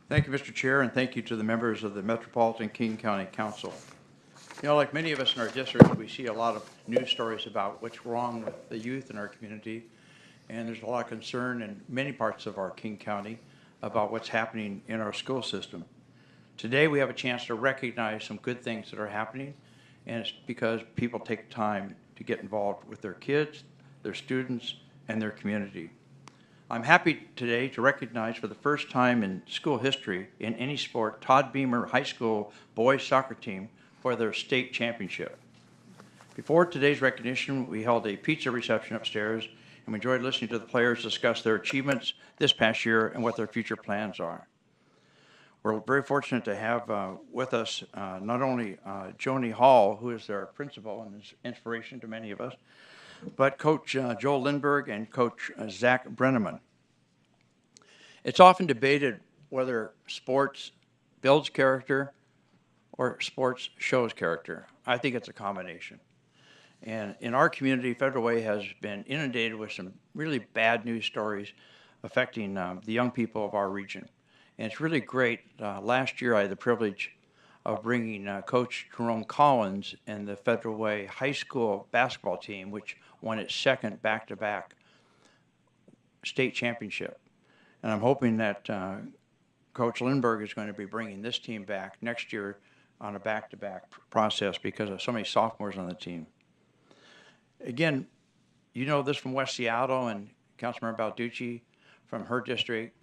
Thank you, Mr. Chair, and thank you to the members of the Metropolitan King County Council. You know, like many of us in our district, we see a lot of news stories about what's wrong with the youth in our community, and there's a lot of concern in many parts of our King County about what's happening in our school system. Today, we have a chance to recognize some good things that are happening, and it's because people take time to get involved with their kids, their students, and their community. I'm happy today to recognize for the first time in school history in any sport, Todd Beamer High School boys soccer team for their state championship. Before today's recognition, we held a pizza reception upstairs, and we enjoyed listening to the players discuss their achievements this past year and what their future plans are. We're very fortunate to have with us not only Joni Hall, who is their principal and is inspiration to many of us, but Coach Joel Lindberg and Coach Zach Brenneman. It's often debated whether sports builds character or sports shows character. I think it's a combination. And in our community, Federal Way has been inundated with some really bad news stories affecting the young people of our region. And it's really great. Last year, I had the privilege of bringing Coach Jerome Collins and the Federal Way High School basketball team, which won its second back-to-back state championship. And I'm hoping that Coach Lindberg is going to be bringing this team back next year on a back-to-back process because of so many sophomores on the team. Again, you know this from West Seattle and Councilmember Balducci from her district,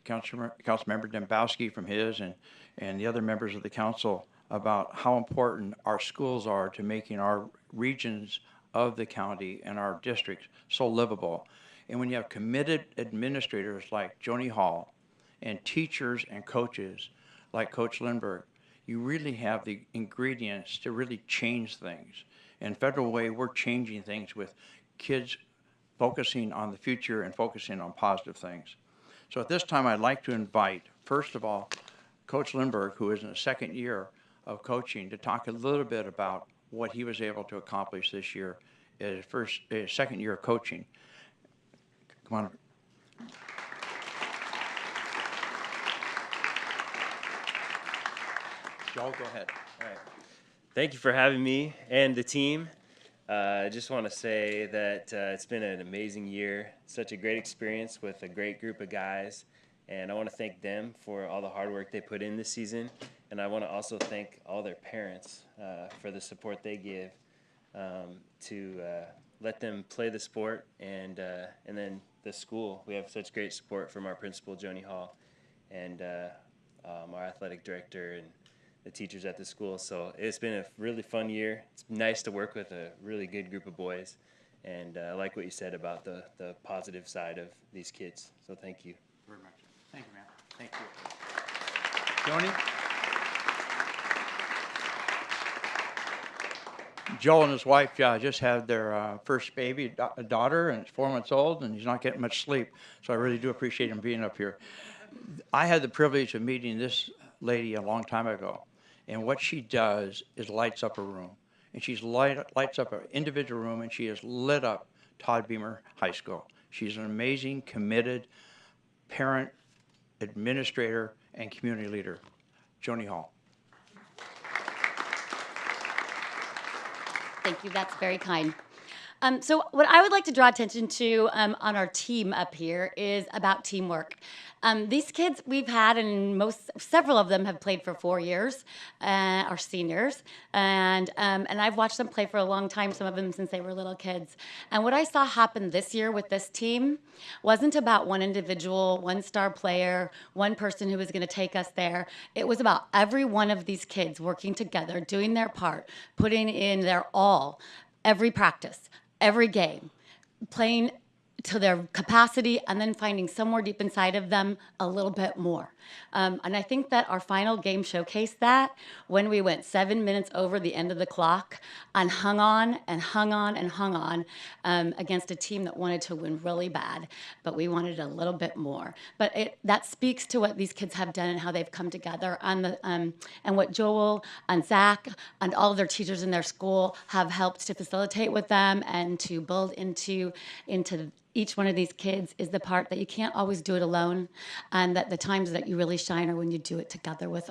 Councilmember Dembowski from his, and the other members of the council about how important our schools are to making our regions of the county and our districts so livable. And when you have committed administrators like Joni Hall and teachers and coaches like Coach Lindberg, you really have the ingredients to really change things. And Federal Way, we're changing things with kids focusing on the future and focusing on positive things. So at this time, I'd like to invite, first of all, Coach Lindberg, who is in the second year of coaching, to talk a little bit about what he was able to accomplish this year in his second year of coaching. Come on. Joel, go ahead. All right. Thank you for having me and the team. I just want to say that it's been an amazing year, such a great experience with a great group of guys, and I want to thank them for all the hard work they put in this season, and I want to also thank all their parents for the support they give to let them play the sport, and then the school. We have such great support from our principal, Joni Hall, and our athletic director and the teachers at the school. So it's been a really fun year. It's nice to work with a really good group of boys. And I like what you said about the positive side of these kids. So thank you. Very much. Thank you, man. Thank you. Joni? Joel and his wife just had their first baby, a daughter, and it's 4 months old, and he's not getting much sleep. So I really do appreciate him being up here. I had the privilege of meeting this lady a long time ago. And what she does is lights up a room. And she's lights up an individual room, and she has lit up Todd Beamer High School. She's an amazing, committed parent, administrator, and community leader. Joni Hall. Thank you. That's very kind. So what I would like to draw attention to on our team up here is about teamwork. These kids we've had, and several of them have played for 4 years, are seniors, and I've watched them play for a long time, some of them since they were little kids. And what I saw happen this year with this team wasn't about one individual, one star player, one person who was going to take us there. It was about every one of these kids working together, doing their part, putting in their all, every practice, every game, playing to their capacity, and then finding somewhere deep inside of them a little bit more. And I think that our final game showcased that when we went 7 minutes over the end of the clock and hung on and hung on and hung on against a team that wanted to win really bad, but we wanted a little bit more. But that speaks to what these kids have done and how they've come together, and what Joel and Zach and all of their teachers in their school have helped to facilitate with them and to build into each one of these kids is the part that you can't always do it alone, and that the times that you really shine are when you do it together with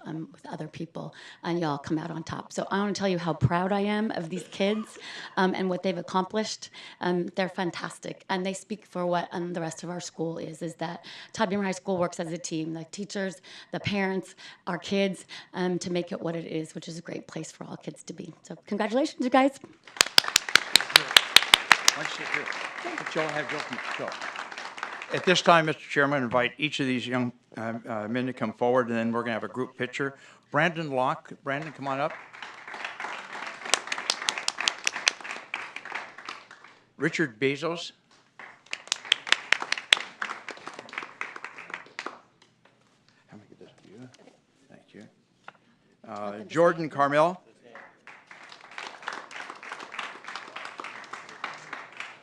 other people, and you all come out on top. So I want to tell you how proud I am of these kids and what they've accomplished. They're fantastic, and they speak for what the rest of our school is that Todd Beamer High School works as a team, the teachers, the parents, our kids, to make it what it is, which is a great place for all kids to be. So congratulations, you guys. At this time, Mr. Chairman, I invite each of these young men to come forward, and then we're going to have a group picture. Brandon Locke. Brandon, come on up. Richard Bezos. How many get this to you? Thank you. Jordan Carmel.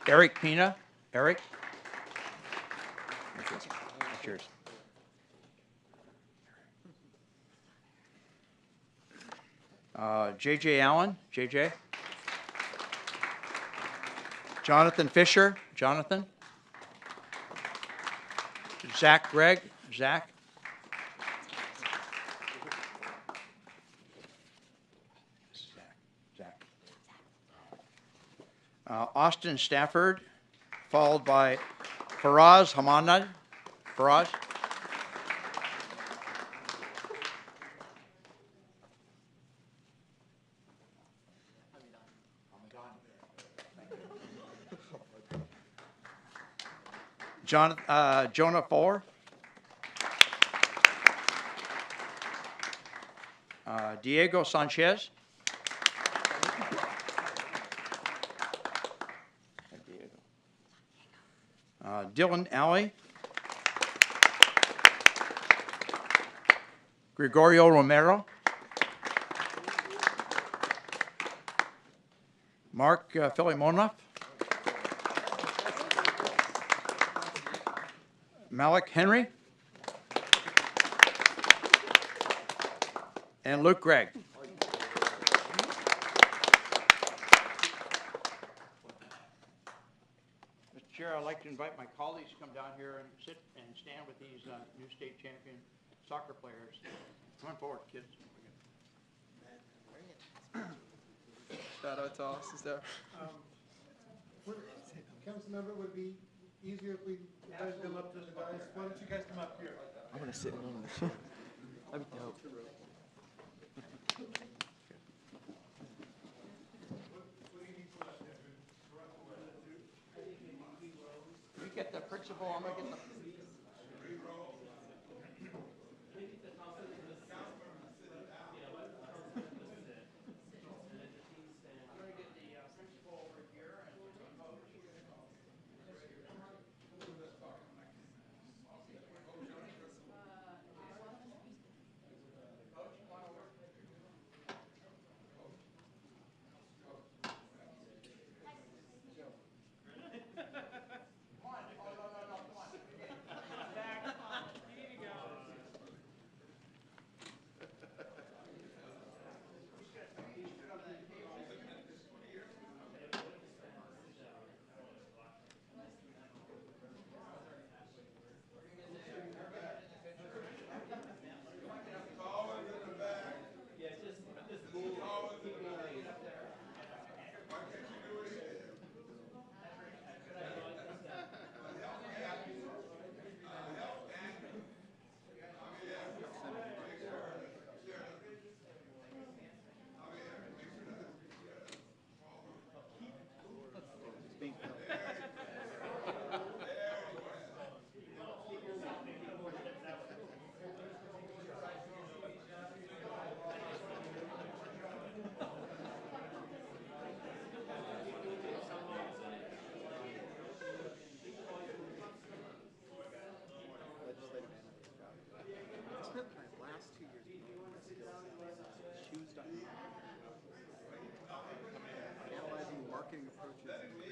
Eric Pina. Eric. That's yours. J.J. Allen. J.J. Jonathan Fisher. Jonathan. Zach Gregg. Zach. Zach. Austin Stafford, followed by Faraz Hamanad. Faraz. Jonah Fuller. Diego Sanchez. Dylan Alley. Gregorio Romero. Mark Filimonov. Malik Henry. And Luke Gregg. Mr. Chair, I'd like to invite my colleagues to come down here and sit and stand with these new state champion soccer players. Come on forward, kids. Shout out to us. Is there? Councilmember, would be easier if we invited them up to the dais. Why don't you guys come up here? I'm gonna sit in on the chair. That'd be dope. You get the principal, I'm gonna get the. Analyzing marketing approaches.